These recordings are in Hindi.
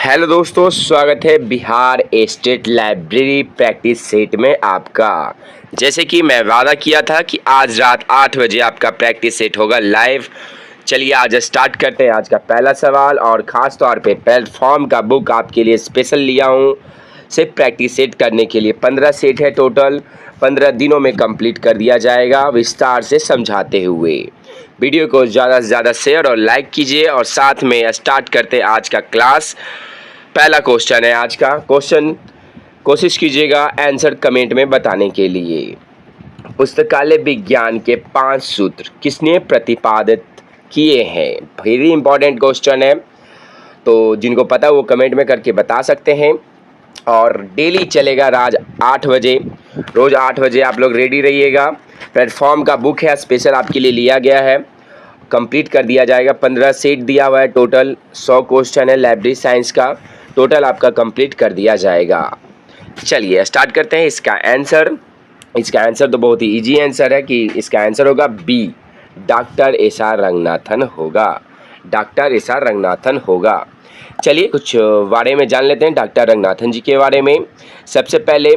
हेलो दोस्तों, स्वागत है Bihar state library practice set में आपका। जैसे कि मैं वादा किया था कि आज रात 8 बजे आपका प्रैक्टिस सेट होगा लाइव। चलिए आज स्टार्ट करते हैं। आज का पहला सवाल और ख़ास तौर पे प्लेटफॉर्म का बुक आपके लिए स्पेशल लिया हूँ सिर्फ प्रैक्टिस सेट करने के लिए। 15 सेट है टोटल, 15 दिनों में कंप्लीट कर दिया जाएगा विस्तार से समझाते हुए। वीडियो को ज़्यादा से ज़्यादा शेयर और लाइक कीजिए और साथ में स्टार्ट करते हैं आज का क्लास। पहला क्वेश्चन है आज का क्वेश्चन, कोशिश कीजिएगा आंसर कमेंट में बताने के लिए। पुस्तकालय विज्ञान के 5 सूत्र किसने प्रतिपादित किए हैं? वेरी इंपॉर्टेंट क्वेश्चन है, तो जिनको पता है वो कमेंट में करके बता सकते हैं। और डेली चलेगा राज 8 बजे, रोज़ 8 बजे आप लोग रेडी रहिएगा। प्लेटफॉर्म का बुक है, स्पेशल आपके लिए लिया गया है, कंप्लीट कर दिया जाएगा। 15 सेट दिया हुआ है, टोटल 100 क्वेश्चन है लाइब्रेरी साइंस का, टोटल आपका कंप्लीट कर दिया जाएगा। चलिए स्टार्ट करते हैं। इसका आंसर तो बहुत ही इजी आंसर है कि इसका आंसर होगा B, doctor S R Ranganathan होगा। डॉक्टर एस आर रंगनाथन होगा। चलिए कुछ बारे में जान लेते हैं डॉक्टर रंगनाथन जी के बारे में। सबसे पहले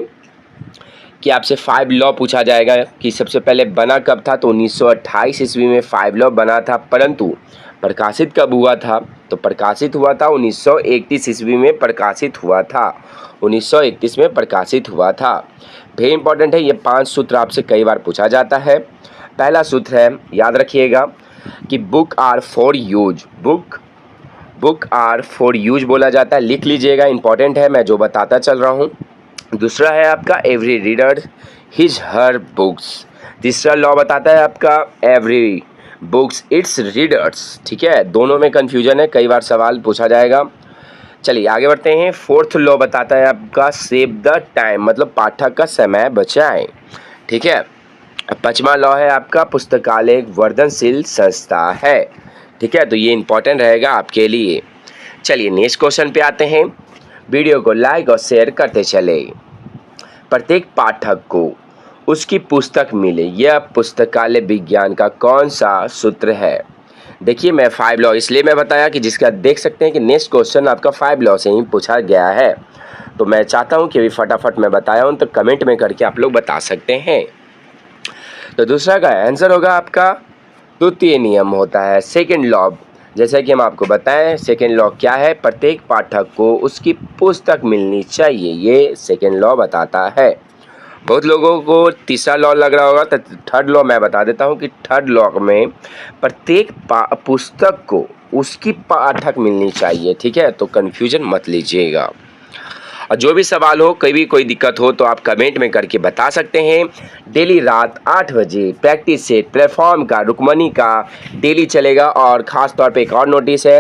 कि आपसे 5 लॉ पूछा जाएगा कि सबसे पहले बना कब था, तो 1928 ईस्वी में 5 लॉ बना था, परंतु प्रकाशित कब हुआ था? तो प्रकाशित हुआ था 1931 ईस्वी में प्रकाशित हुआ था। 1931 में प्रकाशित हुआ था। वेरी इंपॉर्टेंट है, ये 5 सूत्र आपसे कई बार पूछा जाता है। पहला सूत्र है, याद रखिएगा कि book are for use. Book are for use बोला जाता है, लिख लीजिएगा, इंपॉर्टेंट है, मैं जो बताता चल रहा हूँ। दूसरा है आपका every reader his her books. तीसरा लॉ बताता है आपका एवरी बुक्स इट्स रीडर्स। ठीक है, दोनों में कन्फ्यूजन है, कई बार सवाल पूछा जाएगा। चलिए आगे बढ़ते हैं। फोर्थ लॉ बताता है आपका सेव द टाइम, मतलब पाठक का समय बचाएं। ठीक है। पांचवा लॉ है आपका पुस्तकालय एक वर्धनशील संस्था है। ठीक है, तो ये इंपॉर्टेंट रहेगा आपके लिए। चलिए नेक्स्ट क्वेश्चन पे आते हैं। वीडियो को लाइक और शेयर करते चले। प्रत्येक पाठक को उसकी पुस्तक मिले, यह पुस्तकालय विज्ञान का कौन सा सूत्र है? देखिए मैं 5 लॉ इसलिए मैं बताया कि जिसका देख सकते हैं कि नेक्स्ट क्वेश्चन आपका 5 लॉ से ही पूछा गया है, तो मैं चाहता हूं कि अभी फटाफट मैं बताया हूं, तो कमेंट में करके आप लोग बता सकते हैं। तो दूसरा का आंसर होगा आपका द्वितीय नियम होता है, सेकेंड लॉ। जैसा कि हम आपको बताएं सेकेंड लॉ क्या है, प्रत्येक पाठक को उसकी पुस्तक मिलनी चाहिए, ये सेकेंड लॉ बताता है। बहुत लोगों को तीसरा लॉ लग रहा होगा, तो थर्ड लॉ मैं बता देता हूँ कि थर्ड लॉ में प्रत्येक पुस्तक को उसकी पाठक मिलनी चाहिए। ठीक है, तो कन्फ्यूजन मत लीजिएगा। और जो भी सवाल हो, कोई दिक्कत हो तो आप कमेंट में करके बता सकते हैं। डेली रात 8 बजे प्रैक्टिस सेट प्लेटफॉर्म का रुक्मणी का डेली चलेगा। और ख़ास तौर पे एक और नोटिस है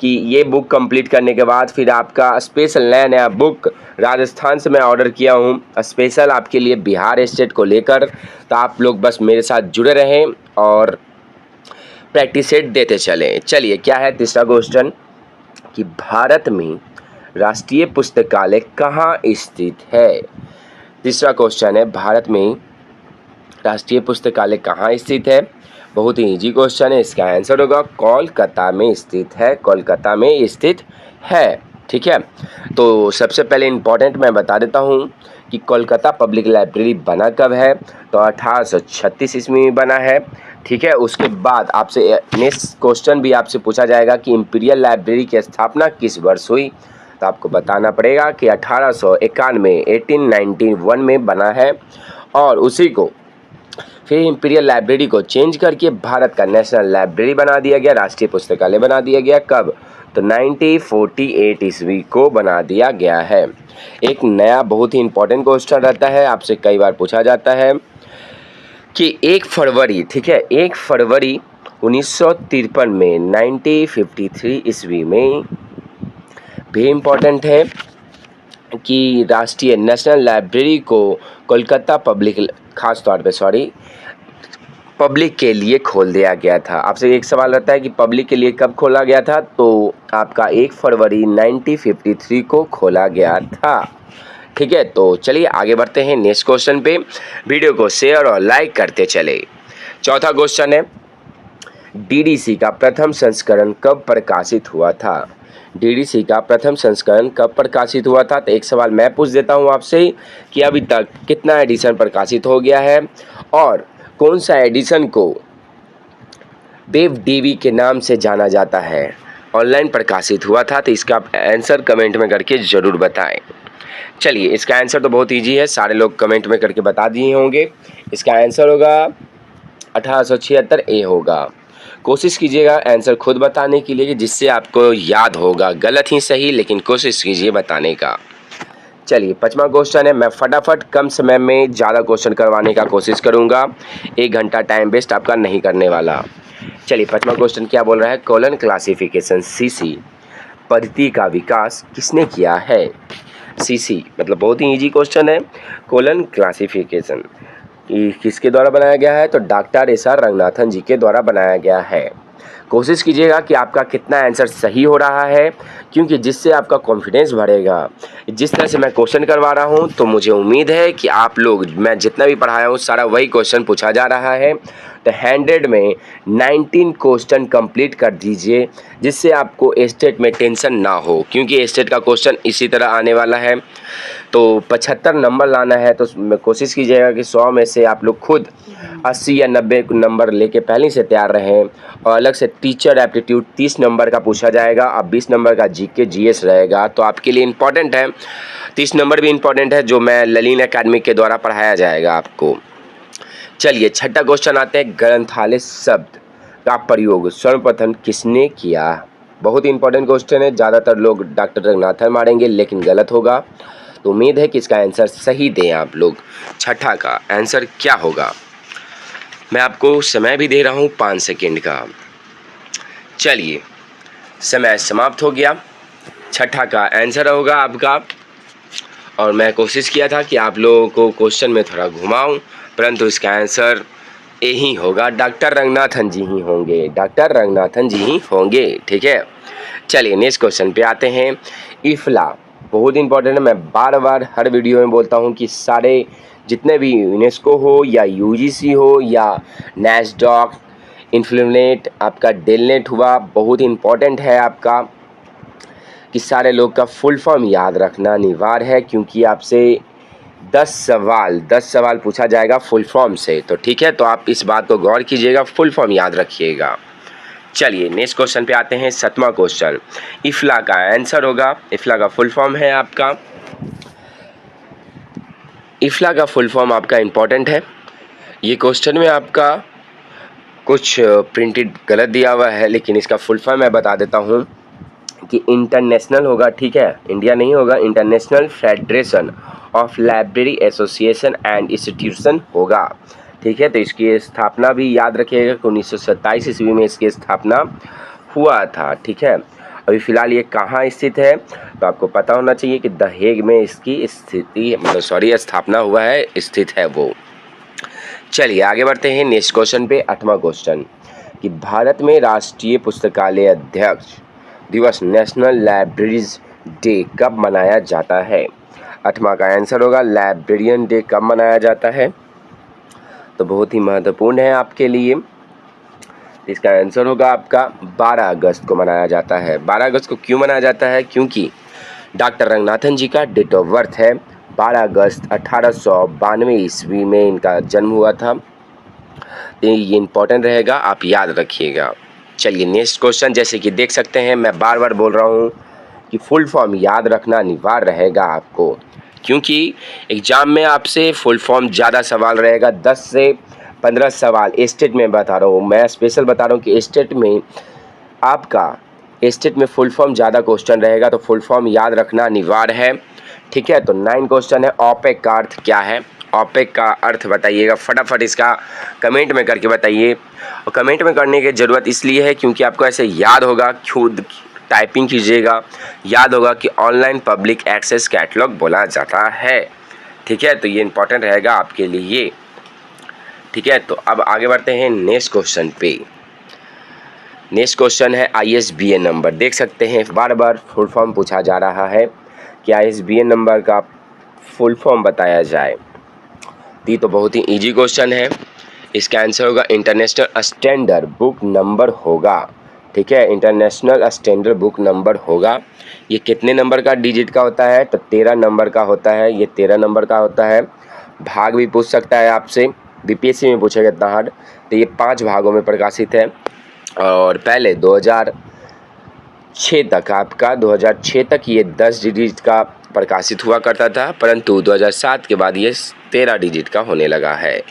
कि ये बुक कंप्लीट करने के बाद फिर आपका स्पेशल नया बुक राजस्थान से मैं ऑर्डर किया हूँ स्पेशल आपके लिए बिहार स्टेट को लेकर। तो आप लोग बस मेरे साथ जुड़े रहें और प्रैक्टिस सेट देते चलें। चलिए क्या है तीसरा क्वेश्चन कि भारत में राष्ट्रीय पुस्तकालय कहाँ स्थित है? तीसरा क्वेश्चन है, भारत में राष्ट्रीय पुस्तकालय कहाँ स्थित है? बहुत ही इजी क्वेश्चन है, इसका आंसर होगा कोलकाता में स्थित है। कोलकाता में स्थित है। ठीक है, तो सबसे पहले इम्पोर्टेंट मैं बता देता हूँ कि कोलकाता पब्लिक लाइब्रेरी बना कब है, तो 1836 ईस्वी में बना है। ठीक है, उसके बाद आपसे नेक्स्ट क्वेश्चन भी आपसे पूछा जाएगा कि इंपीरियल लाइब्रेरी की स्थापना किस वर्ष हुई, तो आपको बताना पड़ेगा कि 1891 1891 में बना है। और उसी को फिर इंपीरियल लाइब्रेरी को चेंज करके भारत का नेशनल लाइब्रेरी बना दिया गया, राष्ट्रीय पुस्तकालय बना दिया गया। कब? तो 1948 ईस्वी को बना दिया गया है। एक नया बहुत ही इंपॉर्टेंट क्वेश्चन रहता है, आपसे कई बार पूछा जाता है कि 1 फरवरी, ठीक है, 1 फरवरी 1953 में 1953 ईस्वी में भी इम्पॉर्टेंट है कि राष्ट्रीय नेशनल लाइब्रेरी को कोलकाता खास तौर पे पब्लिक के लिए खोल दिया गया था। आपसे एक सवाल रहता है कि पब्लिक के लिए कब खोला गया था, तो आपका 1 फरवरी 1953 को खोला गया था। ठीक है, तो चलिए आगे बढ़ते हैं नेक्स्ट क्वेश्चन पे। वीडियो को शेयर और लाइक करते चले। चौथा क्वेश्चन है, डीडीसी का प्रथम संस्करण कब प्रकाशित हुआ था? डीडीसी का प्रथम संस्करण कब प्रकाशित हुआ था? तो एक सवाल मैं पूछ देता हूँ आपसे कि अभी तक कितना एडिशन प्रकाशित हो गया है और कौन सा एडिशन को वेब डीवी के नाम से जाना जाता है, ऑनलाइन प्रकाशित हुआ था? तो इसका आंसर कमेंट में करके ज़रूर बताएं। चलिए, इसका आंसर तो बहुत इजी है, सारे लोग कमेंट में करके बता दिए होंगे। इसका आंसर होगा 1876 ए होगा। कोशिश कीजिएगा आंसर खुद बताने के लिए जिससे आपको याद होगा, गलत ही सही लेकिन कोशिश कीजिए बताने का। चलिए, 5वां क्वेश्चन है, मैं फटाफट कम समय में ज़्यादा क्वेश्चन करवाने का कोशिश करूँगा, 1 घंटा टाइम वेस्ट आपका नहीं करने वाला। चलिए, 5वां क्वेश्चन क्या बोल रहा है? कोलन क्लासिफिकेशन सीसी पद्धति का विकास किसने किया है? सीसी मतलब बहुत ही इजी क्वेश्चन है। कोलन क्लासिफिकेशन किसके द्वारा बनाया गया है? तो डॉक्टर एस.आर. रंगनाथन जी के द्वारा बनाया गया है। कोशिश कीजिएगा कि आपका कितना आंसर सही हो रहा है, क्योंकि जिससे आपका कॉन्फिडेंस बढ़ेगा। जिस तरह से मैं क्वेश्चन करवा रहा हूं तो मुझे उम्मीद है कि आप लोग, मैं जितना भी पढ़ाया हूं सारा वही क्वेश्चन पूछा जा रहा है। तो 100 में 19 क्वेश्चन कंप्लीट कर दीजिए जिससे आपको स्टेट में टेंशन ना हो, क्योंकि स्टेट का क्वेश्चन इसी तरह आने वाला है। तो 75 नंबर लाना है तो कोशिश कीजिएगा कि 100 में से आप लोग खुद 80 या 90 नंबर लेके पहले से तैयार रहें। और अलग से टीचर एप्टीट्यूड 30 नंबर का पूछा जाएगा और 20 नंबर का जीके जीएस रहेगा, तो आपके लिए इम्पॉर्टेंट है। 30 नंबर भी इम्पॉर्टेंट है जो मैं ललिन एकेडमी के द्वारा पढ़ाया जाएगा आपको। चलिए, छठा क्वेश्चन आते हैं, ग्रंथालय शब्द का प्रयोग सर्वप्रथम किसने किया? बहुत इंपॉर्टेंट क्वेश्चन है, ज़्यादातर लोग डॉक्टर रंगनाथन मारेंगे लेकिन गलत होगा। तो उम्मीद है कि इसका आंसर सही दें आप लोग। छठा का आंसर क्या होगा? मैं आपको समय भी दे रहा हूँ 5 सेकेंड का। चलिए, समय समाप्त हो गया। छठा का आंसर होगा आपका, और मैं कोशिश किया था कि आप लोगों को क्वेश्चन में थोड़ा घुमाऊं, परंतु इसका आंसर यही होगा, डॉक्टर रंगनाथन जी ही होंगे, डॉक्टर रंगनाथन जी ही होंगे। ठीक है, चलिए नेक्स्ट क्वेश्चन पे आते हैं। इफ्ला बहुत इंपॉर्टेंट है, मैं बार बार हर वीडियो में बोलता हूँ कि सारे जितने भी यूनेस्को हो या यूजीसी हो या नैस्डॉक, इन्फ्लुनेट, आपका डेलनेट हुआ, बहुत इंपॉर्टेंट है आपका कि सारे लोग का फुल फॉर्म याद रखना अनिवार्य है, क्योंकि आपसे 10 सवाल पूछा जाएगा फुल फॉर्म से। तो ठीक है, तो आप इस बात को गौर कीजिएगा, फुल फॉर्म याद रखिएगा। चलिए नेक्स्ट क्वेश्चन पे आते हैं। 7वां क्वेश्चन, इफ्ला का आंसर होगा, इफ्ला का फुल फॉर्म है आपका, इफ्ला का फुल फॉर्म आपका इंपॉर्टेंट है। ये क्वेश्चन में आपका कुछ प्रिंटेड गलत दिया हुआ है, लेकिन इसका फुल फॉर्म मैं बता देता हूँ कि इंटरनेशनल होगा, ठीक है, इंडिया नहीं होगा, international federation of library association and institution होगा। ठीक है, तो इसकी स्थापना भी याद रखिएगा कि 1927 ईस्वी में इसकी स्थापना हुआ था। ठीक है, अभी फ़िलहाल ये कहाँ स्थित है तो आपको पता होना चाहिए कि द हेग में इसकी स्थिति, मतलब स्थापना हुआ है, स्थित है वो। चलिए आगे बढ़ते हैं नेक्स्ट क्वेश्चन पे। 8वां क्वेश्चन कि भारत में राष्ट्रीय पुस्तकालय अध्यक्ष दिवस, नेशनल लाइब्रेरीज डे कब मनाया जाता है? 8वां का आंसर होगा, लाइब्रेरियन डे कब मनाया जाता है? तो बहुत ही महत्वपूर्ण है आपके लिए। इसका आंसर होगा आपका 12 अगस्त को मनाया जाता है। 12 अगस्त को क्यों मनाया जाता है? क्योंकि डॉक्टर रंगनाथन जी का डेट ऑफ बर्थ है 12 अगस्त 1892 ईस्वी में इनका जन्म हुआ था। तो ये इम्पोर्टेंट रहेगा, आप याद रखिएगा। चलिए नेक्स्ट क्वेश्चन, जैसे कि देख सकते हैं मैं बार बार बोल रहा हूँ कि फुल फॉर्म याद रखना अनिवार्य रहेगा आपको, क्योंकि एग्ज़ाम में आपसे फुल फॉर्म ज़्यादा सवाल रहेगा, 10 से 15 सवाल। स्टेट में बता रहा हूँ, मैं स्पेशल बता रहा हूँ कि स्टेट में आपका फुल फॉर्म ज़्यादा क्वेश्चन रहेगा, तो फुल फॉर्म याद रखना अनिवार्य है। ठीक है, तो 9 क्वेश्चन है, ऑपेक का अर्थ क्या है? ऑपेक का अर्थ बताइएगा, फटाफट इसका कमेंट में करके बताइए। और कमेंट में करने की ज़रूरत इसलिए है क्योंकि आपको ऐसे याद होगा, खुद टाइपिंग कीजिएगा, याद होगा कि ऑनलाइन पब्लिक एक्सेस कैटलॉग बोला जाता है। ठीक है, तो ये इंपॉर्टेंट रहेगा आपके लिए। ठीक है, तो अब आगे बढ़ते हैं नेक्स्ट क्वेश्चन पे। नेक्स्ट क्वेश्चन है ISBN नंबर। देख सकते हैं बार बार फुल फॉर्म पूछा जा रहा है कि ISBN नंबर का फुल फॉर्म बताया जाए। ये तो बहुत ही इजी क्वेश्चन है, इसका आंसर होगा इंटरनेशनल स्टैंडर्ड बुक नंबर होगा। ठीक है, इंटरनेशनल स्टैंडर्ड बुक नंबर होगा। ये कितने नंबर का डिजिट का होता है? तो 13 नंबर का होता है। ये 13 नंबर का होता है। भाग भी पूछ सकता है आपसे, बीपीएससी में पूछेगा इतना हार्ड। तो ये 5 भागों में प्रकाशित है और पहले 2006 तक, आपका 2006 तक ये 10 डिजिट का प्रकाशित हुआ करता था, परंतु 2007 के बाद ये 13 डिजिट का होने लगा है।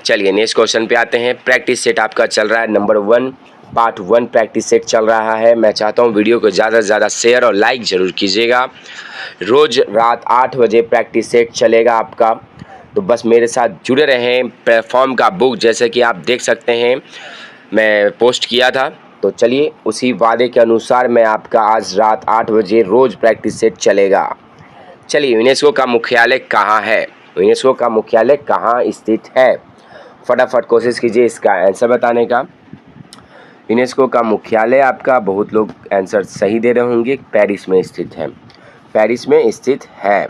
चलिए नेक्स्ट क्वेश्चन पे आते हैं। प्रैक्टिस सेट आपका चल रहा है नंबर 1, पार्ट 1 प्रैक्टिस सेट चल रहा है। मैं चाहता हूँ वीडियो को ज़्यादा से ज़्यादा शेयर और लाइक ज़रूर कीजिएगा। रोज़ रात 8 बजे प्रैक्टिस सेट चलेगा आपका, तो बस मेरे साथ जुड़े रहें। प्लेटफॉर्म का बुक जैसे कि आप देख सकते हैं मैं पोस्ट किया था, तो चलिए उसी वादे के अनुसार मैं आपका आज रात 8 बजे रोज़ प्रैक्टिस सेट चलेगा। चलिए यूनेस्को का मुख्यालय कहाँ है? यूनेस्को का मुख्यालय कहाँ स्थित है? फटाफट कोशिश कीजिए इसका आंसर बताने का। यूनेस्को का मुख्यालय आपका, बहुत लोग आंसर सही दे रहे होंगे, पेरिस में स्थित है। पेरिस में स्थित है।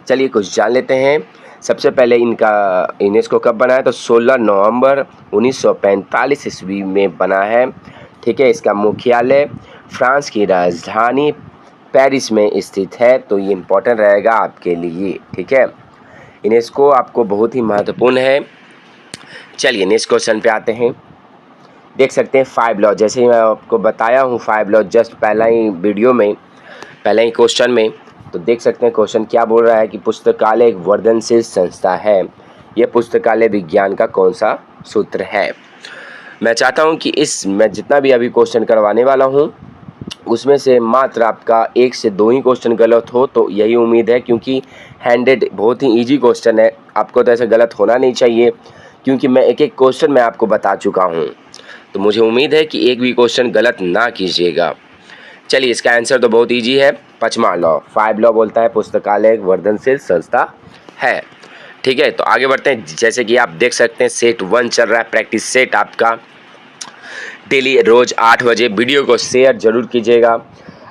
चलिए कुछ जान लेते हैं। सबसे पहले इनका यूनेस्को कब बना है? तो 16 नवंबर 1945 ईस्वी में बना है। ठीक है, इसका मुख्यालय फ्रांस की राजधानी पेरिस में स्थित है, तो ये इम्पोर्टेंट रहेगा आपके लिए। ठीक है, यूनेस्को आपको बहुत ही महत्वपूर्ण है। चलिए नेक्स्ट क्वेश्चन पे आते हैं। देख सकते हैं 5 लॉ, जैसे ही मैं आपको बताया हूँ 5 लॉ जस्ट पहला ही वीडियो में, पहले ही क्वेश्चन में। तो देख सकते हैं क्वेश्चन क्या बोल रहा है कि पुस्तकालय एक वर्धनशील संस्था है। यह पुस्तकालय विज्ञान का कौन सा सूत्र है? मैं चाहता हूं कि मैं जितना भी अभी क्वेश्चन करवाने वाला हूं उसमें से मात्र आपका 1 से 2 ही क्वेश्चन गलत हो, तो यही उम्मीद है, क्योंकि 100 बहुत ही ईजी क्वेश्चन है। आपको तो ऐसे गलत होना नहीं चाहिए, क्योंकि मैं एक एक क्वेश्चन मैं आपको बता चुका हूँ, तो मुझे उम्मीद है कि एक भी क्वेश्चन गलत ना कीजिएगा। चलिए इसका आंसर तो बहुत इजी है, 5वां लॉ। 5 लॉ बोलता है पुस्तकालय एक वर्धनशील संस्था है। ठीक है, तो आगे बढ़ते हैं। जैसे कि आप देख सकते हैं सेट 1 चल रहा है, प्रैक्टिस सेट आपका। डेली रोज़ 8 बजे वीडियो को शेयर जरूर कीजिएगा।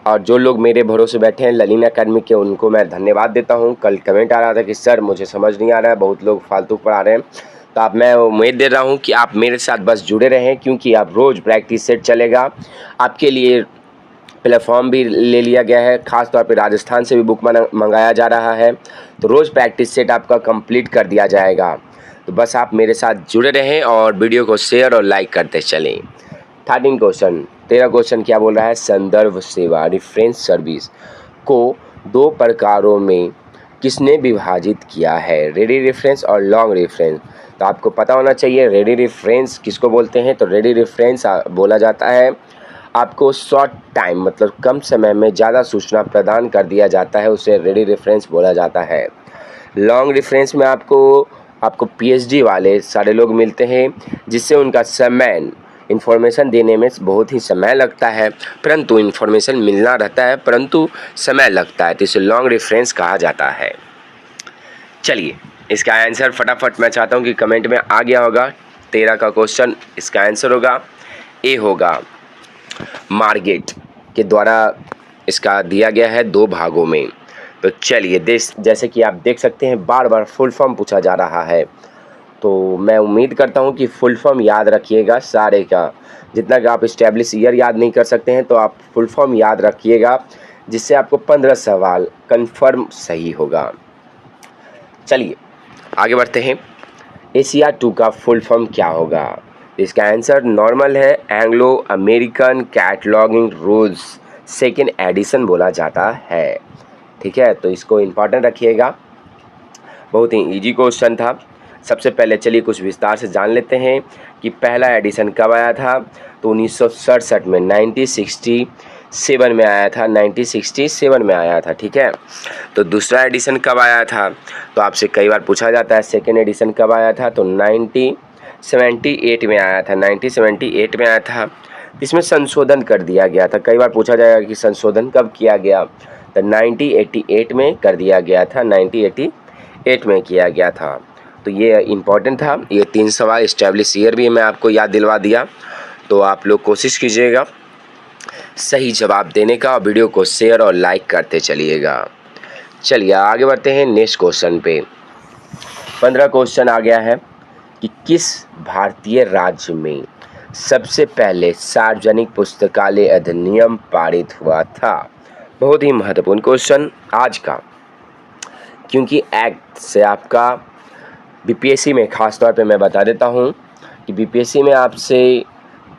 और जो लोग मेरे भरोसे बैठे हैं ललिन अकेडमी के, उनको मैं धन्यवाद देता हूं। कल कमेंट आ रहा था कि सर मुझे समझ नहीं आ रहा है, बहुत लोग फालतू पढ़ा रहे हैं, तो आप मैं उम्मीद दे रहा हूं कि आप मेरे साथ बस जुड़े रहें, क्योंकि आप रोज़ प्रैक्टिस सेट चलेगा। आपके लिए प्लेटफॉर्म भी ले लिया गया है, ख़ास तौर पे राजस्थान से भी बुक मंगाया जा रहा है, तो रोज़ प्रैक्टिस सेट आपका कंप्लीट कर दिया जाएगा। तो बस आप मेरे साथ जुड़े रहें और वीडियो को शेयर और लाइक करते चलें। 13 क्वेश्चन, 13 क्वेश्चन क्या बोल रहा है? संदर्भ सेवा रेफरेंस सर्विस को 2 प्रकारों में किसने विभाजित किया है? रेडी रेफरेंस और लॉन्ग रेफरेंस। तो आपको पता होना चाहिए रेडी रेफरेंस किसको बोलते हैं। तो रेडी रेफरेंस बोला जाता है आपको शॉर्ट टाइम, मतलब कम समय में ज़्यादा सूचना प्रदान कर दिया जाता है, उसे रेडी रेफरेंस बोला जाता है। लॉन्ग रेफरेंस में आपको पीएचडी वाले सारे लोग मिलते हैं, जिससे उनका समय इन्फॉर्मेशन देने में बहुत ही समय लगता है, परंतु इन्फॉर्मेशन मिलना रहता है परंतु समय लगता है, तो इसे लॉन्ग रेफरेंस कहा जाता है। चलिए इसका आंसर फटाफट मैं चाहता हूँ कि कमेंट में आ गया होगा। 13 का क्वेश्चन, इसका आंसर होगा ए, होगा मार्गेट के द्वारा इसका दिया गया है 2 भागों में। तो चलिए जैसे कि आप देख सकते हैं बार बार फुल फॉर्म पूछा जा रहा है, तो मैं उम्मीद करता हूं कि फुल फॉर्म याद रखिएगा सारे का। जितना कि आप इस्टेब्लिश ईयर याद नहीं कर सकते हैं, तो आप फुल फॉर्म याद रखिएगा, जिससे आपको 15 सवाल कंफर्म सही होगा। चलिए आगे बढ़ते हैं। एशिया 2 का फुल फॉर्म क्या होगा? इसका आंसर नॉर्मल है, Anglo American cataloguing rules second edition बोला जाता है। ठीक है, तो इसको इम्पॉर्टेंट रखिएगा, बहुत ही इजी क्वेश्चन था। सबसे पहले चलिए कुछ विस्तार से जान लेते हैं कि पहला एडिशन कब आया था। तो 1967 में 1967 में आया था, 1967 में आया था। ठीक है, तो दूसरा एडिशन कब आया था? तो आपसे कई बार पूछा जाता है सेकेंड एडिशन कब आया था। तो 1978 में आया था, 1978 में आया था। इसमें संशोधन कर दिया गया था। कई बार पूछा जाएगा कि संशोधन कब किया गया, तो 1988 में कर दिया गया था, 1988 में किया गया था। तो ये इम्पॉर्टेंट था। ये 3 सवाल इस्टेब्लिश ईयर भी मैं आपको याद दिलवा दिया, तो आप लोग कोशिश कीजिएगा सही जवाब देने का, वीडियो को शेयर और लाइक करते चलिएगा। चलिए आगे बढ़ते हैं नेक्स्ट क्वेश्चन पे। 15 क्वेश्चन आ गया है कि किस भारतीय राज्य में सबसे पहले सार्वजनिक पुस्तकालय अधिनियम पारित हुआ था? बहुत ही महत्वपूर्ण क्वेश्चन आज का, क्योंकि एक्ट से आपका बीपीएससी में खास तौर पे मैं बता देता हूँ कि बीपीएससी में आपसे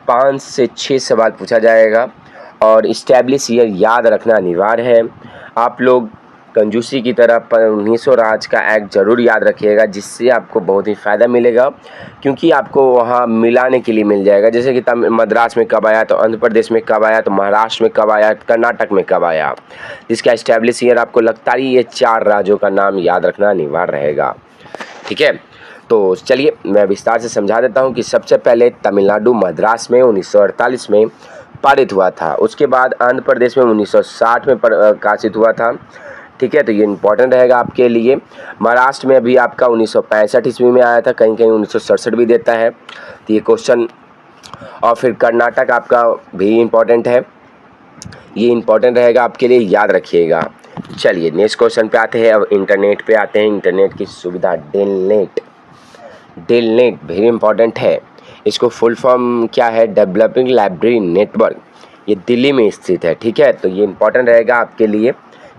5 से 6 सवाल पूछा जाएगा और इस्टेब्लिश ईयर याद रखना अनिवार्य है। आप लोग कंजूसी की तरह 1900 राज का एक्ट ज़रूर याद रखिएगा, जिससे आपको बहुत ही फ़ायदा मिलेगा, क्योंकि आपको वहाँ मिलाने के लिए मिल जाएगा। जैसे कि मद्रास में कब आया, तो आंध्र प्रदेश में कब आया, तो महाराष्ट्र में कब आया, कर्नाटक में कब आया, जिसका इस्टेब्लिश ईयर आपको लगता ही ये 4 राज्यों का नाम याद रखना अनिवार्य रहेगा। ठीक है, तो चलिए मैं विस्तार से समझा देता हूँ कि सबसे पहले तमिलनाडु मद्रास में 1948 में पारित हुआ था। उसके बाद आंध्र प्रदेश में 1960 में प्रकाशित हुआ था। ठीक है, तो ये इंपॉर्टेंट रहेगा आपके लिए। महाराष्ट्र में अभी आपका 1965 ईस्वी में आया था, कहीं कहीं 1967 भी देता है, तो ये क्वेश्चन। और फिर कर्नाटक आपका भी इम्पॉर्टेंट है, ये इम्पॉर्टेंट रहेगा आपके लिए, याद रखिएगा। चलिए नेक्स्ट क्वेश्चन पे आते हैं। अब इंटरनेट पे आते हैं। इंटरनेट की सुविधा डेलनेट, डेलनेट वेरी इंपॉर्टेंट है। इसको फुल फॉर्म क्या है? Developing library network. ये दिल्ली में स्थित है। ठीक है, तो ये इंपॉर्टेंट रहेगा आपके लिए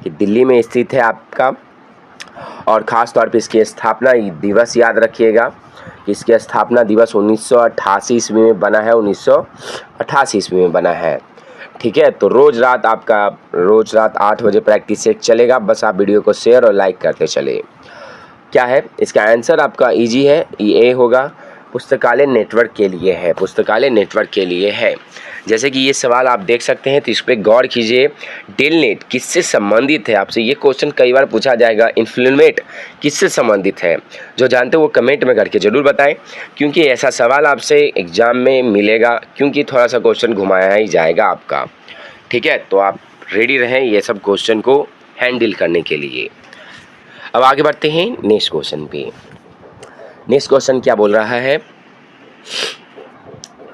कि दिल्ली में स्थित है आपका। और ख़ास तौर पे इसकी स्थापना दिवस याद रखिएगा। इसकी स्थापना दिवस 1988 ईस्वी में बना है, 1988 ईस्वी में बना है। ठीक है, तो रोज़ रात 8 बजे प्रैक्टिस सेट चलेगा। बस आप वीडियो को शेयर और लाइक करते चले। क्या है इसका आंसर? आपका इजी है, ये होगा, पुस्तकालय नेटवर्क के लिए है, पुस्तकालय नेटवर्क के लिए है। जैसे कि ये सवाल आप देख सकते हैं, तो इस पर गौर कीजिए। डेलनेट किससे संबंधित है? आपसे ये क्वेश्चन कई बार पूछा जाएगा। इन्फ्लुमेट किससे संबंधित है? जो जानते हो वो कमेंट में करके ज़रूर बताएं, क्योंकि ऐसा सवाल आपसे एग्जाम में मिलेगा, क्योंकि थोड़ा सा क्वेश्चन घुमाया ही जाएगा आपका। ठीक है, तो आप रेडी रहें ये सब क्वेश्चन को हैंडल करने के लिए। अब आगे बढ़ते हैं नेक्स्ट क्वेश्चन पे। नेक्स्ट क्वेश्चन क्या बोल रहा है?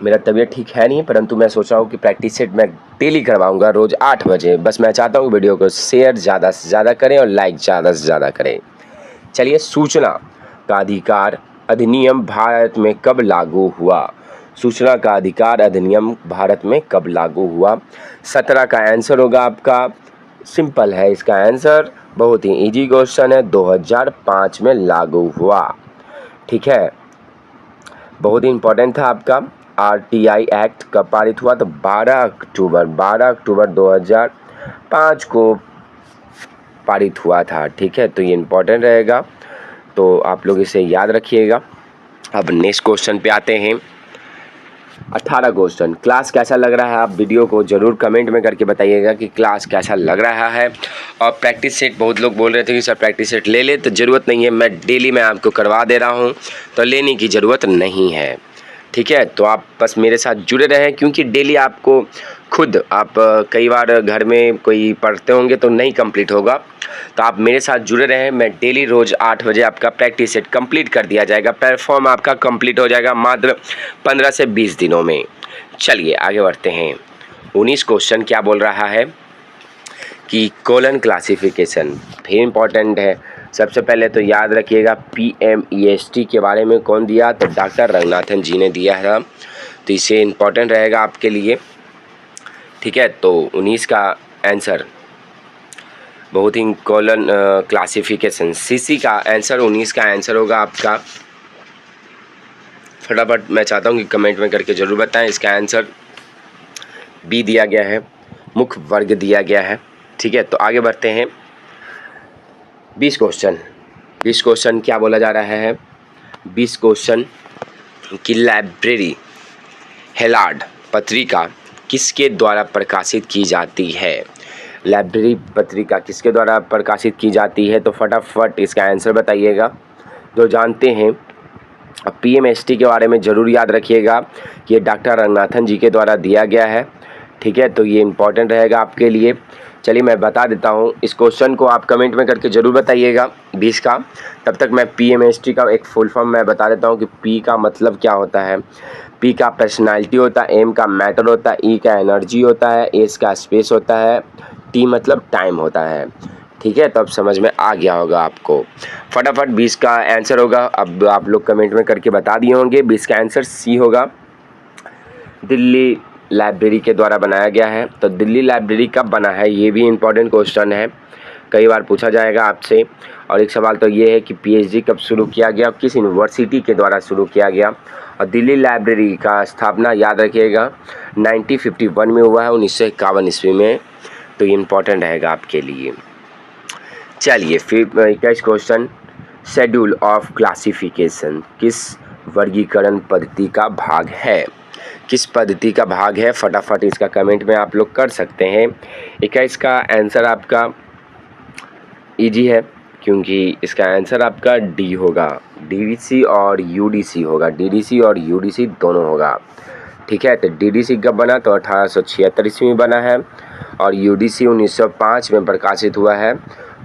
मेरा तबीयत ठीक है नहीं, परंतु मैं सोच रहा हूँ कि प्रैक्टिस सेट मैं डेली करवाऊँगा रोज़ 8 बजे। बस मैं चाहता हूँ वीडियो को शेयर ज़्यादा से ज़्यादा करें और लाइक ज़्यादा से ज़्यादा करें। चलिए, सूचना का अधिकार अधिनियम भारत में कब लागू हुआ? सूचना का अधिकार अधिनियम भारत में कब लागू हुआ? 17 का आंसर होगा आपका। सिंपल है इसका आंसर, बहुत ही इजी क्वेश्चन है। 2005 में लागू हुआ। ठीक है, बहुत ही इंपॉर्टेंट था आपका। आरटीआई एक्ट कब पारित हुआ? तो 12 अक्टूबर 2005 को पारित हुआ था। ठीक है, तो ये इंपॉर्टेंट रहेगा, तो आप लोग इसे याद रखिएगा। अब नेक्स्ट क्वेश्चन पे आते हैं। 18 क्वेश्चन। क्लास कैसा लग रहा है? आप वीडियो को ज़रूर कमेंट में करके बताइएगा कि क्लास कैसा लग रहा है। और प्रैक्टिस सेट, बहुत लोग बोल रहे थे कि सर प्रैक्टिस सेट ले ले, तो ज़रूरत नहीं है, मैं डेली मैं आपको करवा दे रहा हूँ, तो लेने की ज़रूरत नहीं है। ठीक है, तो आप बस मेरे साथ जुड़े रहें, क्योंकि डेली आपको खुद आप कई बार घर में कोई पढ़ते होंगे तो नहीं कंप्लीट होगा, तो आप मेरे साथ जुड़े रहें। मैं डेली रोज़ 8 बजे आपका प्रैक्टिस सेट कंप्लीट कर दिया जाएगा। प्लेटफॉर्म आपका कंप्लीट हो जाएगा मात्र 15 से 20 दिनों में। चलिए आगे बढ़ते हैं। 19 क्वेश्चन क्या बोल रहा है कि कोलन क्लासिफिकेशन भी इम्पॉर्टेंट है। सबसे पहले तो याद रखिएगा, PMEST के बारे में कौन दिया? तो डॉक्टर रंगनाथन जी ने दिया है, तो इसे इम्पॉर्टेंट रहेगा आपके लिए। ठीक है, तो 19 का आंसर बहुत ही कोलन क्लासिफिकेशन, CC का आंसर 19 का आंसर होगा आपका। फटाफट मैं चाहता हूँ कि कमेंट में करके ज़रूर बताएं। इसका आंसर B दिया गया है, मुख्य वर्ग दिया गया है। ठीक है, तो आगे बढ़ते हैं। 20 क्वेश्चन क्या बोला जा रहा है? 20 क्वेश्चन कि लाइब्रेरी हेराल्ड पत्रिका किसके द्वारा प्रकाशित की जाती है? लाइब्रेरी पत्रिका किसके द्वारा प्रकाशित की जाती है? तो फटाफट इसका आंसर बताइएगा जो जानते हैं। PMST के बारे में ज़रूर याद रखिएगा कि ये डॉक्टर रंगनाथन जी के द्वारा दिया गया है। ठीक है, तो ये इम्पॉर्टेंट रहेगा आपके लिए। चलिए मैं बता देता हूँ, इस क्वेश्चन को आप कमेंट में करके ज़रूर बताइएगा 20 का। तब तक मैं PMST का एक फुल फॉर्म मैं बता देता हूँ कि P का मतलब क्या होता है। P का पर्सनालिटी होता है, M का मैटर होता है, E का एनर्जी होता है, S का स्पेस होता है, T मतलब टाइम होता है। ठीक है, तो अब समझ में आ गया होगा आपको। फटाफट 20 का आंसर होगा, अब आप लोग कमेंट में करके बता दिए होंगे। 20 का आंसर C होगा। दिल्ली लाइब्रेरी के द्वारा बनाया गया है। तो दिल्ली लाइब्रेरी कब बना है, ये भी इम्पोर्टेंट क्वेश्चन है, कई बार पूछा जाएगा आपसे। और एक सवाल तो ये है कि पीएचडी कब शुरू किया गया, किस यूनिवर्सिटी के द्वारा शुरू किया गया। और दिल्ली लाइब्रेरी का स्थापना याद रखिएगा 1951 में हुआ है, 1951 ईस्वी में। तो ये इम्पोर्टेंट रहेगा आपके लिए। चलिए फिर 21 क्वेश्चन, शेड्यूल ऑफ क्लासिफिकेशन किस वर्गीकरण पद्धति का भाग है, किस पद्धति का भाग है, फटाफट इसका कमेंट में आप लोग कर सकते हैं। 21 का आंसर आपका इजी है, क्योंकि इसका आंसर आपका डी होगा, डीडीसी और यूडीसी होगा, डीडीसी और यूडीसी दोनों होगा। ठीक है, तो डीडीसी कब बना, तो 1876 ईस्वी में बना है, और यूडीसी 1905 में प्रकाशित हुआ है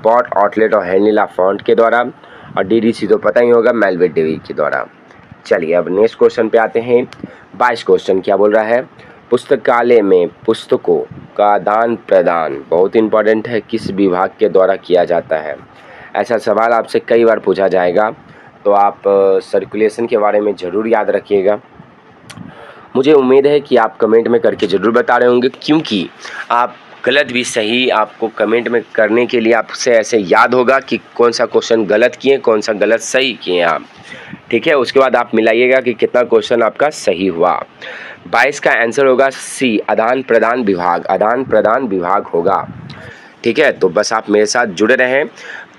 पॉट आउटलेट और हेनरी लाफॉन्ट के द्वारा, और डीडीसी तो पता ही होगा मेलविल डेवी के द्वारा। चलिए अब नेक्स्ट क्वेश्चन पे आते हैं। 22 क्वेश्चन क्या बोल रहा है, पुस्तकालय में पुस्तकों का आदान प्रदान बहुत इंपॉर्टेंट है, किस विभाग के द्वारा किया जाता है। ऐसा सवाल आपसे कई बार पूछा जाएगा, तो आप सर्कुलेशन के बारे में ज़रूर याद रखिएगा। मुझे उम्मीद है कि आप कमेंट में करके ज़रूर बता रहे होंगे, क्योंकि आप गलत भी सही आपको कमेंट में करने के लिए आपसे ऐसे याद होगा कि कौन सा क्वेश्चन गलत किए, कौन सा गलत सही किए आप। ठीक है, उसके बाद आप मिलाइएगा कि कितना क्वेश्चन आपका सही हुआ। 22 का आंसर होगा सी, आदान प्रदान विभाग, आदान प्रदान विभाग होगा। ठीक है, तो बस आप मेरे साथ जुड़े रहें।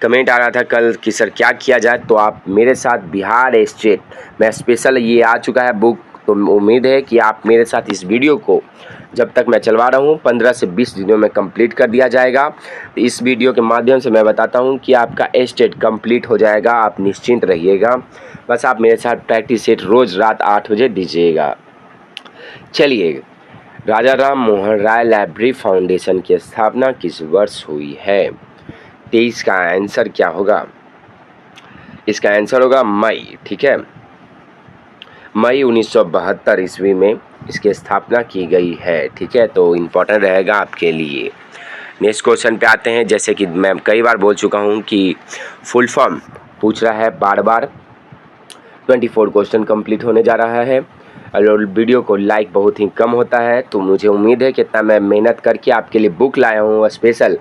कमेंट आ रहा था कल कि सर क्या किया जाए, तो आप मेरे साथ बिहार स्टेट में स्पेशल ये आ चुका है बुक, तो उम्मीद है कि आप मेरे साथ इस वीडियो को जब तक मैं चलवा रहा हूँ 15 से 20 दिनों में कंप्लीट कर दिया जाएगा। तो इस वीडियो के माध्यम से मैं बताता हूँ कि आपका स्टेट कंप्लीट हो जाएगा, आप निश्चिंत रहिएगा। बस आप मेरे साथ प्रैक्टिस सेट रोज़ रात 8 बजे दीजिएगा। चलिए, राजा राम मोहन राय लाइब्रेरी फाउंडेशन की स्थापना किस वर्ष हुई है। 23 का आंसर क्या होगा, इसका आंसर होगा मई। ठीक है, मई 1972 ईस्वी में इसकी स्थापना की गई है। ठीक है, तो इम्पोर्टेंट रहेगा आपके लिए। नेक्स्ट क्वेश्चन पे आते हैं। जैसे कि मैं कई बार बोल चुका हूँ कि फुल फॉर्म पूछ रहा है बार बार। 24 क्वेश्चन कंप्लीट होने जा रहा है, और वीडियो को लाइक बहुत ही कम होता है, तो मुझे उम्मीद है कि इतना मैं मेहनत करके आपके लिए बुक लाया हूँ स्पेशल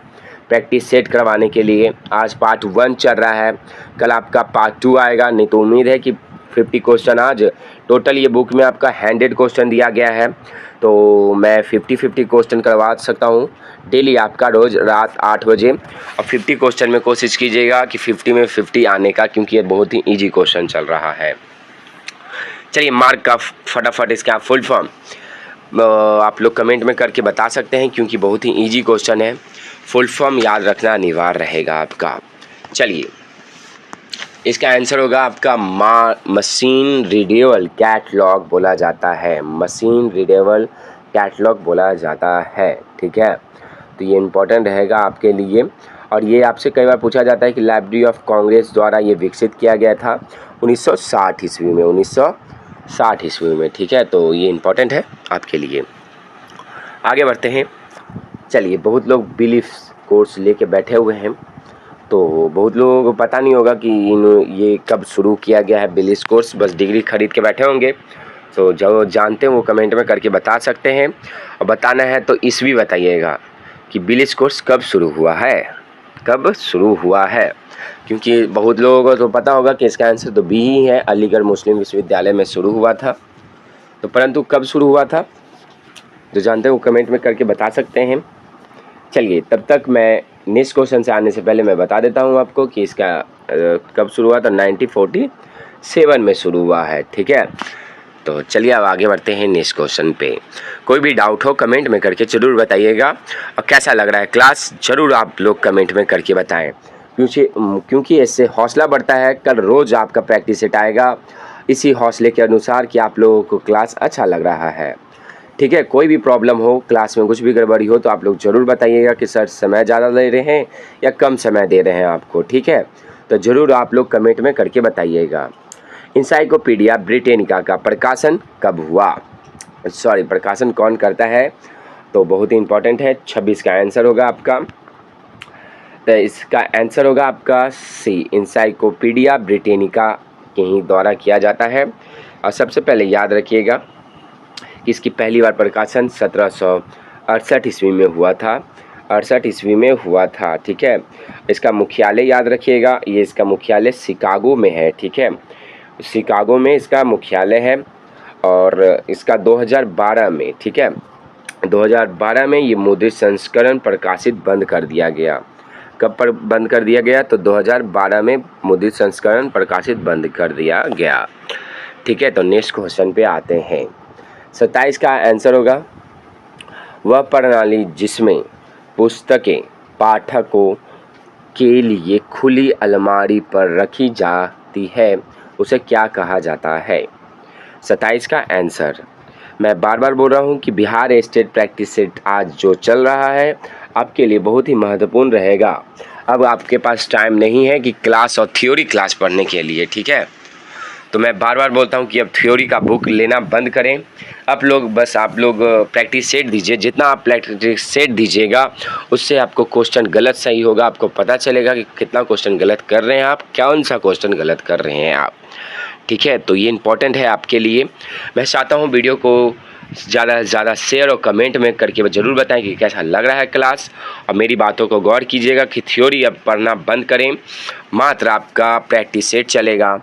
प्रैक्टिस सेट करवाने के लिए। आज पार्ट 1 चल रहा है, कल आपका पार्ट 2 आएगा। नहीं तो उम्मीद है कि 50 क्वेश्चन आज टोटल ये बुक में आपका 100 क्वेश्चन दिया गया है, तो मैं 50-50 क्वेश्चन करवा सकता हूँ डेली आपका रोज़ रात 8 बजे। और 50 क्वेश्चन में कोशिश कीजिएगा कि 50 में 50 आने का, क्योंकि ये बहुत ही ईजी क्वेश्चन चल रहा है। चलिए, मार्क का फटाफट इसका फुल फॉर्म आप लोग कमेंट में करके बता सकते हैं, क्योंकि बहुत ही ईजी क्वेश्चन है। फुल फॉर्म याद रखना अनिवार्य रहेगा आपका। चलिए, इसका आंसर होगा आपका मशीन रीडेबल कैटलॉग बोला जाता है, मशीन रीडेबल कैटलॉग बोला जाता है। ठीक है, तो ये इम्पोर्टेंट रहेगा आपके लिए। और ये आपसे कई बार पूछा जाता है कि लाइब्रेरी ऑफ कांग्रेस द्वारा ये विकसित किया गया था 1960 ईस्वी में, 1960 ईस्वी में। ठीक है, तो ये इम्पोर्टेंट है आपके लिए। आगे बढ़ते हैं। चलिए, बहुत लोग बिलीफ कोर्स लेके बैठे हुए हैं, तो बहुत लोगों को पता नहीं होगा कि ये कब शुरू किया गया है बिलीफ कोर्स, बस डिग्री खरीद के बैठे होंगे। तो जो जानते हैं वो कमेंट में करके बता सकते हैं, और बताना है तो ईस्वी बताइएगा कि बिलीफ कोर्स कब शुरू हुआ है, कब शुरू हुआ है। क्योंकि बहुत लोगों को तो पता होगा कि इसका आंसर तो बी ही है, अलीगढ़ मुस्लिम विश्वविद्यालय में शुरू हुआ था। तो परंतु कब शुरू हुआ था, जो जानते हैं वो कमेंट में करके बता सकते हैं। चलिए, तब तक मैं नेक्स्ट क्वेश्चन से आने से पहले मैं बता देता हूँ आपको कि इसका कब शुरू हुआ था। 1947 में शुरू हुआ है। ठीक है, तो चलिए अब आगे बढ़ते हैं नेक्स्ट क्वेश्चन पे। कोई भी डाउट हो कमेंट में करके ज़रूर बताइएगा, और कैसा लग रहा है क्लास ज़रूर आप लोग कमेंट में करके बताएं, क्योंकि इससे हौसला बढ़ता है। कल रोज़ आपका प्रैक्टिस सेट आएगा इसी हौसले के अनुसार कि आप लोगों को क्लास अच्छा लग रहा है। ठीक है, कोई भी प्रॉब्लम हो, क्लास में कुछ भी गड़बड़ी हो, तो आप लोग ज़रूर बताइएगा कि सर समय ज़्यादा ले रहे हैं या कम समय दे रहे हैं आपको। ठीक है, तो ज़रूर आप लोग कमेंट में करके बताइएगा। इंसाइक्लोपीडिया ब्रिटेनिका का प्रकाशन कब हुआ, सॉरी प्रकाशन कौन करता है, तो बहुत ही इंपॉर्टेंट है। 26 का आंसर होगा आपका, तो इसका आंसर होगा आपका सी, इंसाइक्लोपीडिया ब्रिटेनिका के ही द्वारा किया जाता है। और सबसे पहले याद रखिएगा कि इसकी पहली बार प्रकाशन 1768 ईस्वी में हुआ था, 68 ईस्वी में हुआ था। ठीक है, इसका मुख्यालय याद रखिएगा, ये इसका मुख्यालय शिकागो में है। ठीक है, शिकागो में इसका मुख्यालय है और इसका 2012 में, ठीक है, 2012 में ये मुद्रित संस्करण प्रकाशित बंद कर दिया गया। कब पर बंद कर दिया गया? तो 2012 में मुद्रित संस्करण प्रकाशित बंद कर दिया गया। ठीक है, तो नेक्स्ट क्वेश्चन पे आते हैं। 27 का आंसर होगा वह प्रणाली जिसमें पुस्तकें पाठकों के लिए खुली अलमारी पर रखी जाती है उसे क्या कहा जाता है? 27 का आंसर, मैं बार बार बोल रहा हूँ कि बिहार स्टेट प्रैक्टिस सेट आज जो चल रहा है आपके लिए बहुत ही महत्वपूर्ण रहेगा। अब आपके पास टाइम नहीं है कि क्लास और थ्योरी क्लास पढ़ने के लिए। ठीक है, तो मैं बार बार बोलता हूँ कि अब थ्योरी का बुक लेना बंद करें। आप लोग प्रैक्टिस सेट दीजिए। जितना आप प्रैक्टिस सेट दीजिएगा उससे आपको क्वेश्चन गलत सही होगा, आपको पता चलेगा कि कितना क्वेश्चन गलत कर रहे हैं आप, कौन सा क्वेश्चन गलत कर रहे हैं आप। ठीक है, तो ये इम्पोर्टेंट है आपके लिए। मैं चाहता हूँ वीडियो को ज़्यादा से ज़्यादा शेयर और कमेंट में करके ज़रूर बताएं कि कैसा लग रहा है क्लास, और मेरी बातों को गौर कीजिएगा कि थ्योरी अब पढ़ना बंद करें, मात्र आपका प्रैक्टिस सेट चलेगा।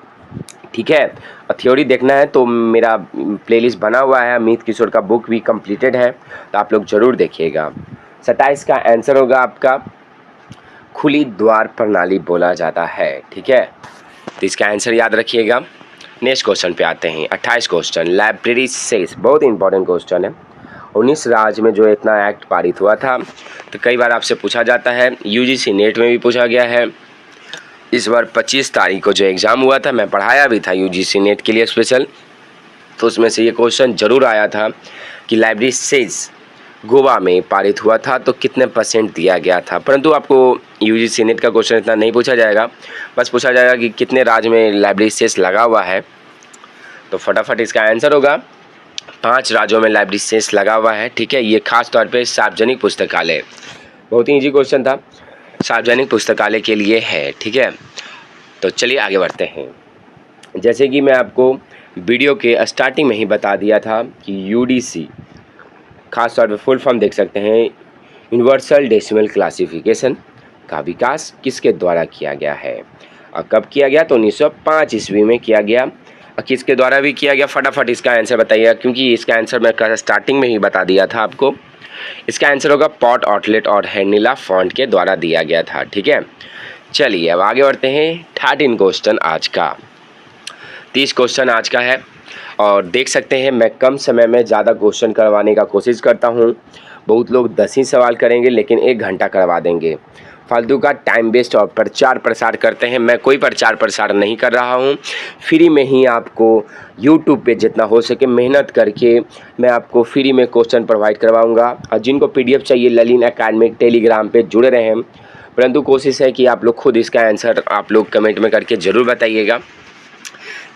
ठीक है, और थ्योरी देखना है तो मेरा प्लेलिस्ट बना हुआ है, अमित किशोर का बुक भी कंप्लीटेड है, तो आप लोग ज़रूर देखिएगा। 27 का आंसर होगा आपका खुली द्वार प्रणाली बोला जाता है। ठीक है, तो इसका आंसर याद रखिएगा। नेक्स्ट क्वेश्चन पे आते हैं। 28 क्वेश्चन, लाइब्रेरी सेस, बहुत इंपॉर्टेंट क्वेश्चन है। 19 राज्य में जो इतना एक्ट पारित हुआ था, तो कई बार आपसे पूछा जाता है, यूजीसी नेट में भी पूछा गया है। इस बार 25 तारीख को जो एग्ज़ाम हुआ था, मैं पढ़ाया भी था यूजीसी नेट के लिए स्पेशल, तो उसमें से ये क्वेश्चन ज़रूर आया था कि लाइब्रेरी सेस गोवा में पारित हुआ था तो कितने % दिया गया था। परंतु आपको यूजीसी नेट का क्वेश्चन इतना नहीं पूछा जाएगा, बस पूछा जाएगा कि कितने राज्य में लाइब्रेरी सेस लगा हुआ है। तो फटाफट इसका आंसर होगा 5 राज्यों में लाइब्रेरी सेस लगा हुआ है। ठीक है, ये खास तौर पे सार्वजनिक पुस्तकालय, बहुत ही ईजी क्वेश्चन था, सार्वजनिक पुस्तकालय के लिए है। ठीक है, तो चलिए आगे बढ़ते हैं। जैसे कि मैं आपको वीडियो के स्टार्टिंग में ही बता दिया था कि यूडीसी खास तौर पे फुल फॉर्म देख सकते हैं, यूनिवर्सल डेसिमल क्लासिफिकेशन का विकास किसके द्वारा किया गया है और कब किया गया? तो 1905 ईस्वी में किया गया। और किसके द्वारा भी किया गया, फटाफट इसका आंसर बताइएगा, क्योंकि इसका आंसर मैं स्टार्टिंग में ही बता दिया था आपको। इसका आंसर होगा पॉट ऑटलेट और हेनिला फॉन्ट के द्वारा दिया गया था। ठीक है, चलिए अब आगे बढ़ते हैं। 13 क्वेश्चन आज का, 30 क्वेश्चन आज का है, और देख सकते हैं मैं कम समय में ज़्यादा क्वेश्चन करवाने का कोशिश करता हूं। बहुत लोग 10 ही सवाल करेंगे लेकिन 1 घंटा करवा देंगे, फालतू का टाइम वेस्ट और प्रचार प्रसार करते हैं। मैं कोई प्रचार प्रसार नहीं कर रहा हूं, फ्री में ही आपको यूट्यूब पे जितना हो सके मेहनत करके मैं आपको फ्री में क्वेश्चन प्रोवाइड करवाऊँगा। और जिनको PDF चाहिए ललिन एकेडमिक टेलीग्राम पर जुड़े रहें, परंतु कोशिश है कि आप लोग खुद इसका आंसर आप लोग कमेंट में करके ज़रूर बताइएगा।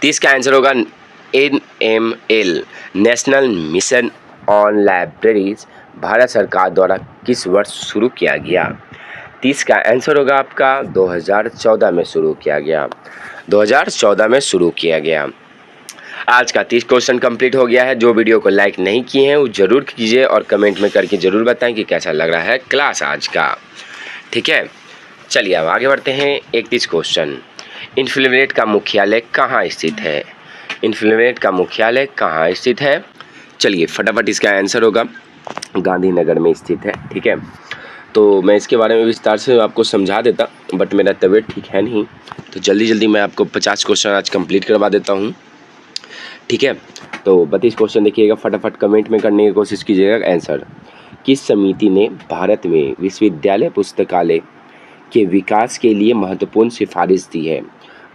30 का आंसर होगा NML national mission on libraries Bharat सरकार द्वारा किस वर्ष शुरू किया गया? 30 का आंसर होगा आपका 2014 में शुरू किया गया, 2014 में शुरू किया गया। आज का 30 क्वेश्चन कंप्लीट हो गया है। जो वीडियो को लाइक नहीं किए हैं वो ज़रूर कीजिए और कमेंट में करके ज़रूर बताएं कि कैसा लग रहा है क्लास आज का। ठीक है, चलिए अब आगे बढ़ते हैं। 31 क्वेश्चन, इन्फ्लेमेट का मुख्यालय कहाँ स्थित है? इन्फ्लेमेट का मुख्यालय कहाँ स्थित है? चलिए फटाफट इसका आंसर होगा गांधीनगर में स्थित है। ठीक है, तो मैं इसके बारे में विस्तार से आपको समझा देता, बट मेरा तबीयत ठीक है नहीं, तो जल्दी मैं आपको 50 क्वेश्चन आज कंप्लीट करवा देता हूँ। ठीक है, तो 32 क्वेश्चन देखिएगा, फटाफट कमेंट में करने की कोशिश कीजिएगा आंसर। किस समिति ने भारत में विश्वविद्यालय पुस्तकालय के विकास के लिए महत्वपूर्ण सिफारिश दी है?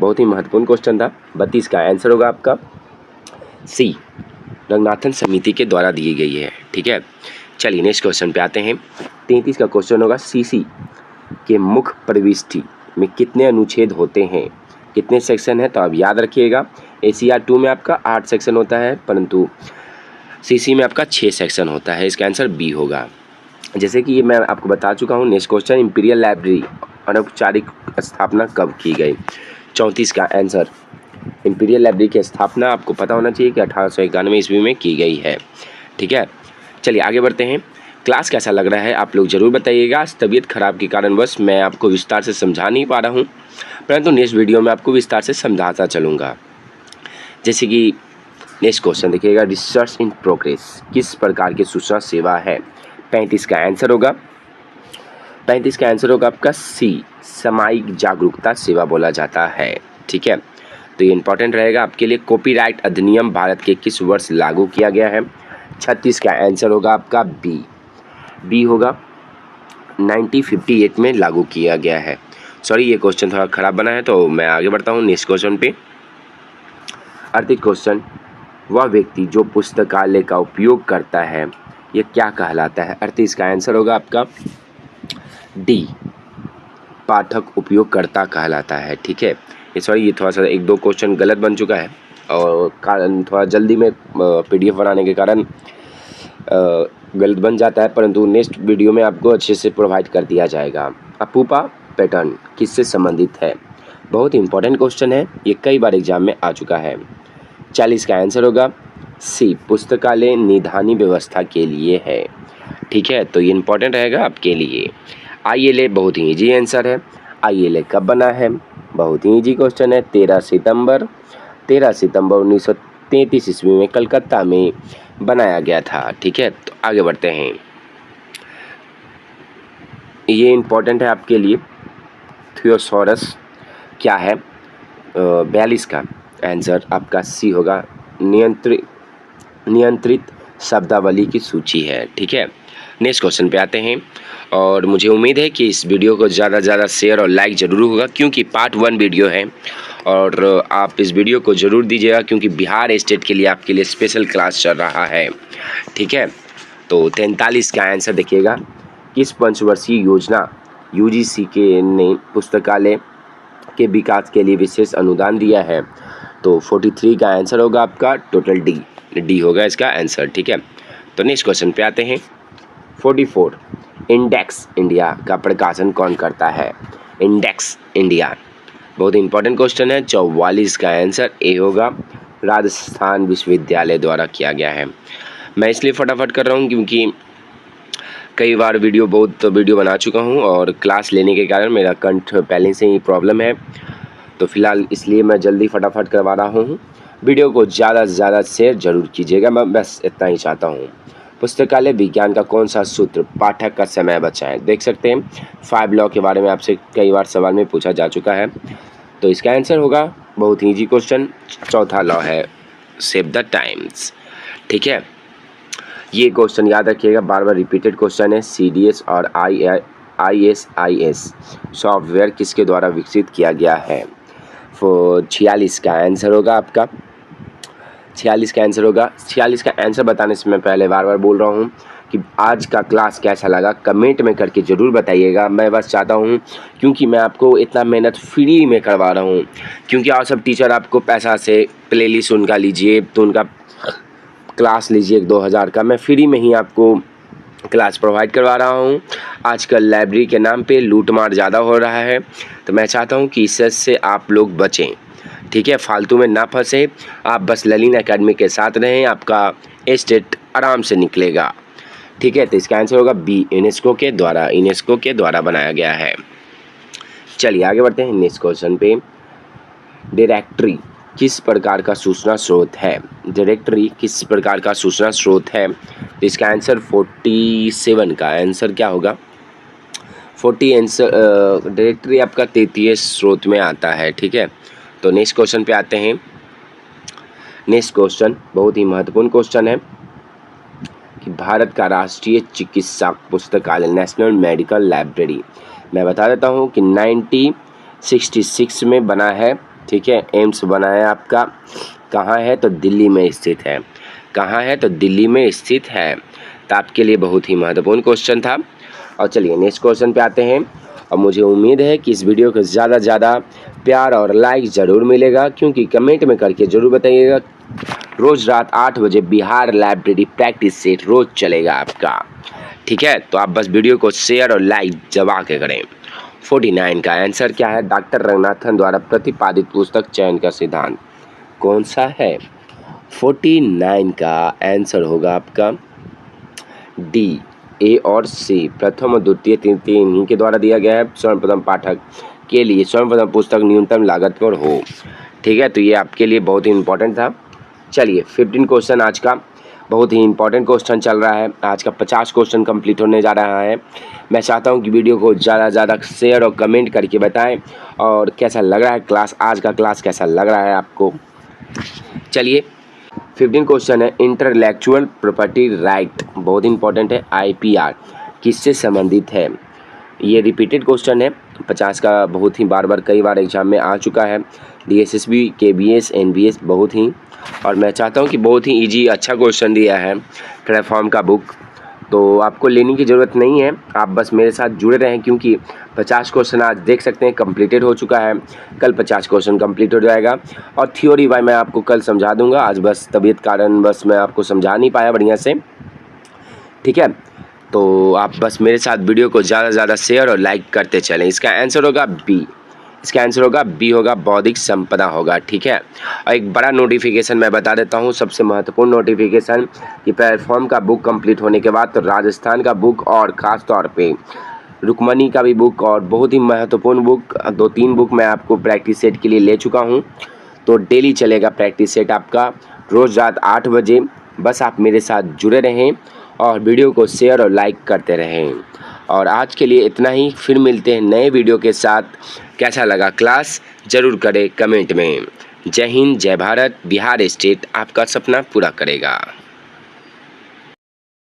बहुत ही महत्वपूर्ण क्वेश्चन था। 32 का आंसर होगा आपका C, रंगनाथन समिति के द्वारा दी गई है। ठीक है, चलिए नेक्स्ट क्वेश्चन पे आते हैं। 33 का क्वेश्चन होगा CC के मुख्य प्रविष्टि में कितने अनुच्छेद होते हैं, कितने सेक्शन है? तो आप याद रखिएगा, ACR 2 में आपका 8 सेक्शन होता है, परंतु CC में आपका 6 सेक्शन होता है। इसका आंसर B होगा। जैसे कि ये मैं आपको बता चुका हूँ। नेक्स्ट क्वेश्चन, इंपीरियल लाइब्रेरी अनौपचारिक स्थापना कब की गई? 34 का आंसर, इंपीरियल लाइब्रेरी की स्थापना आपको पता होना चाहिए कि 1891 ईस्वी में की गई है। ठीक है, चलिए आगे बढ़ते हैं। क्लास कैसा लग रहा है आप लोग ज़रूर बताइएगा। तबीयत खराब के कारणवश मैं आपको विस्तार से समझा नहीं पा रहा हूँ, परंतु नेक्स्ट वीडियो में आपको विस्तार से समझाता चलूँगा। जैसे कि नेक्स्ट क्वेश्चन देखिएगा, रिसर्च इन प्रोग्रेस किस प्रकार की सूचना सेवा है? 35 का आंसर होगा, 35 का आंसर होगा आपका सी, सामायिक जागरूकता सेवा बोला जाता है। ठीक है, तो ये इंपॉर्टेंट रहेगा आपके लिए। कॉपीराइट अधिनियम भारत के किस वर्ष लागू किया गया है? 36 का आंसर होगा आपका बी होगा, 1958 में लागू किया गया है। सॉरी, ये क्वेश्चन थोड़ा खराब बना है, तो मैं आगे बढ़ता हूँ नेक्स्ट क्वेश्चन पे। 38 क्वेश्चन, वह व्यक्ति जो पुस्तकालय का उपयोग करता है ये क्या कहलाता है? 38 का आंसर होगा आपका डी, पाठक उपयोगकर्ता कहलाता है। ठीक है, ये सॉरी ये थोड़ा सा एक दो क्वेश्चन गलत बन चुका है और कारण थोड़ा जल्दी में PDF बनाने के कारण गलत बन जाता है, परंतु नेक्स्ट वीडियो में आपको अच्छे से प्रोवाइड कर दिया जाएगा। अपूपा पैटर्न किससे संबंधित है? बहुत ही इंपॉर्टेंट क्वेश्चन है, ये कई बार एग्जाम में आ चुका है। 40 का आंसर होगा सी, पुस्तकालय निधानी व्यवस्था के लिए है। ठीक है, तो ये इंपॉर्टेंट रहेगा आपके लिए। ILA बहुत ही ईजी आंसर है। ILA कब बना है? बहुत ही ईजी क्वेश्चन है, 13 सितंबर 1933 ईस्वी में कलकत्ता में बनाया गया था। ठीक है, तो आगे बढ़ते हैं। ये इंपॉर्टेंट है आपके लिए। थियोसॉरस क्या है? 42 का आंसर आपका सी होगा, नियंत्रित शब्दावली की सूची है। ठीक है, नेक्स्ट क्वेश्चन पे आते हैं और मुझे उम्मीद है कि इस वीडियो को ज़्यादा से ज़्यादा शेयर और लाइक ज़रूर होगा, क्योंकि पार्ट 1 वीडियो है और आप इस वीडियो को ज़रूर दीजिएगा, क्योंकि बिहार स्टेट के लिए आपके लिए स्पेशल क्लास चल रहा है। ठीक है, तो 43 का आंसर देखिएगा, किस पंचवर्षीय योजना UGC के ने पुस्तकालय के विकास के लिए विशेष अनुदान दिया है? तो 43 का आंसर होगा आपका टोटल डी होगा इसका आंसर। ठीक है, तो नेक्स्ट क्वेश्चन पे आते हैं। 44, इंडेक्स इंडिया का प्रकाशन कौन करता है? इंडेक्स इंडिया बहुत इंपॉर्टेंट क्वेश्चन है। 44 का आंसर ए होगा, राजस्थान विश्वविद्यालय द्वारा किया गया है। मैं इसलिए फटाफट कर रहा हूँ क्योंकि कई बार बहुत वीडियो बना चुका हूँ और क्लास लेने के कारण मेरा कंठ पहले से ही प्रॉब्लम है, तो फिलहाल इसलिए मैं जल्दी फटाफट करवा रहा हूँ। वीडियो को ज़्यादा से ज़्यादा शेयर जरूर कीजिएगा, मैं बस इतना ही चाहता हूँ। पुस्तकालय विज्ञान का कौन सा सूत्र पाठक का समय बचाएं? देख सकते हैं 5 लॉ के बारे में आपसे कई बार सवाल में पूछा जा चुका है, तो इसका आंसर होगा बहुत ही ईजी क्वेश्चन, चौथा लॉ है सेव द टाइम्स। ठीक है, ये क्वेश्चन याद रखिएगा, बार बार रिपीटेड क्वेश्चन है। CDS और ISIS सॉफ्टवेयर किसके द्वारा विकसित किया गया है? 46 का आंसर होगा आपका, 46 का आंसर होगा। 46 का आंसर बताने से मैं पहले बार बार बोल रहा हूँ कि आज का क्लास कैसा लगा कमेंट में करके ज़रूर बताइएगा। मैं बस चाहता हूँ, क्योंकि मैं आपको इतना मेहनत फ्री में करवा रहा हूँ, क्योंकि और सब टीचर आपको पैसा से प्लेलिस्ट उनका लीजिए तो उनका क्लास लीजिए 2000 का, मैं फ्री में ही आपको क्लास प्रोवाइड करवा रहा हूँ। आजकल लाइब्रेरी के नाम पे लूटमार ज़्यादा हो रहा है, तो मैं चाहता हूँ कि इससे आप लोग बचें। ठीक है, फालतू में ना फंसे, आप बस ललिन एकेडमी के साथ रहें, आपका स्टेट आराम से निकलेगा। ठीक है, तो इसका आंसर होगा बी, यूनेस्को के द्वारा बनाया गया है। चलिए आगे बढ़ते हैं नेक्स्ट क्वेश्चन पे। डायरेक्टरी किस प्रकार का सूचना स्रोत है? डायरेक्टरी किस प्रकार का सूचना स्रोत है? तो इसका आंसर 47 का आंसर क्या होगा? 40 आंसर डायरेक्टरी आपका 33 स्रोत में आता है। ठीक है, तो नेक्स्ट क्वेश्चन पे आते हैं। नेक्स्ट क्वेश्चन बहुत ही महत्वपूर्ण क्वेश्चन है कि भारत का राष्ट्रीय चिकित्सा पुस्तकालय नेशनल मेडिकल लाइब्रेरी, मैं बता देता हूँ कि 1966 में बना है। ठीक है, एम्स बना है आपका, कहाँ है? तो दिल्ली में स्थित है। कहाँ है? तो दिल्ली में स्थित है। तो आपके लिए बहुत ही महत्वपूर्ण क्वेश्चन था। और चलिए नेक्स्ट क्वेश्चन पे आते हैं, और मुझे उम्मीद है कि इस वीडियो को ज़्यादा से ज़्यादा प्यार और लाइक ज़रूर मिलेगा, क्योंकि कमेंट में करके ज़रूर बताइएगा। रोज़ रात 8 बजे बिहार लाइब्रेरी प्रैक्टिस सेट रोज़ चलेगा आपका। ठीक है, तो आप बस वीडियो को शेयर और लाइक दबा के करें। 49 का आंसर क्या है? डॉक्टर रंगनाथन द्वारा प्रतिपादित पुस्तक चयन का सिद्धांत कौन सा है? 49 का आंसर होगा आपका डी, ए और सी। प्रथम और द्वितीय तृतीय इन्हीं के द्वारा दिया गया है। सर्वप्रथम पाठक के लिए सर्वप्रथम पुस्तक न्यूनतम लागत पर हो। ठीक है, तो ये आपके लिए बहुत ही इंपॉर्टेंट था। चलिए 15 क्वेश्चन आज का बहुत ही इंपॉर्टेंट क्वेश्चन चल रहा है। आज का 50 क्वेश्चन कंप्लीट होने जा रहा है। मैं चाहता हूं कि वीडियो को ज़्यादा से ज़्यादा शेयर और कमेंट करके बताएं और कैसा लग रहा है क्लास, आज का क्लास कैसा लग रहा है आपको। चलिए 15 क्वेश्चन है। इंटेलेक्चुअल प्रॉपर्टी राइट बहुत इंपॉर्टेंट है। IPR किससे संबंधित है? ये रिपीटेड क्वेश्चन है 50 का, बहुत ही बार कई बार एग्जाम में आ चुका है। DSSB KBS NBS बहुत ही, और मैं चाहता हूँ कि बहुत ही इजी अच्छा क्वेश्चन दिया है प्लेटफॉर्म का बुक, तो आपको लेने की ज़रूरत नहीं है। आप बस मेरे साथ जुड़े रहें क्योंकि 50 क्वेश्चन आज देख सकते हैं कंप्लीटेड हो चुका है। कल 50 क्वेश्चन कंप्लीट हो जाएगा और थ्योरी वाई मैं आपको कल समझा दूंगा। आज बस तबीयत कारण बस मैं आपको समझा नहीं पाया बढ़िया से। ठीक है, तो आप बस मेरे साथ वीडियो को ज़्यादा से ज़्यादा शेयर और लाइक करते चलें। इसका आंसर होगा बी। इसका आंसर होगा बी, होगा बौद्धिक संपदा होगा। ठीक है, और एक बड़ा नोटिफिकेशन मैं बता देता हूँ, सबसे महत्वपूर्ण नोटिफिकेशन कि प्लेटफॉर्म का बुक कंप्लीट होने के बाद तो राजस्थान का बुक और ख़ास तौर पे रुक्मणी का भी बुक और बहुत ही महत्वपूर्ण बुक 2-3 बुक मैं आपको प्रैक्टिस सेट के लिए ले चुका हूँ। तो डेली चलेगा प्रैक्टिस सेट आपका रोज़ रात 8 बजे। बस आप मेरे साथ जुड़े रहें और वीडियो को शेयर और लाइक करते रहें। और आज के लिए इतना ही, फिर मिलते हैं नए वीडियो के साथ। कैसा लगा क्लास ज़रूर करें कमेंट में। जय हिंद, जय भारत। बिहार स्टेट आपका सपना पूरा करेगा।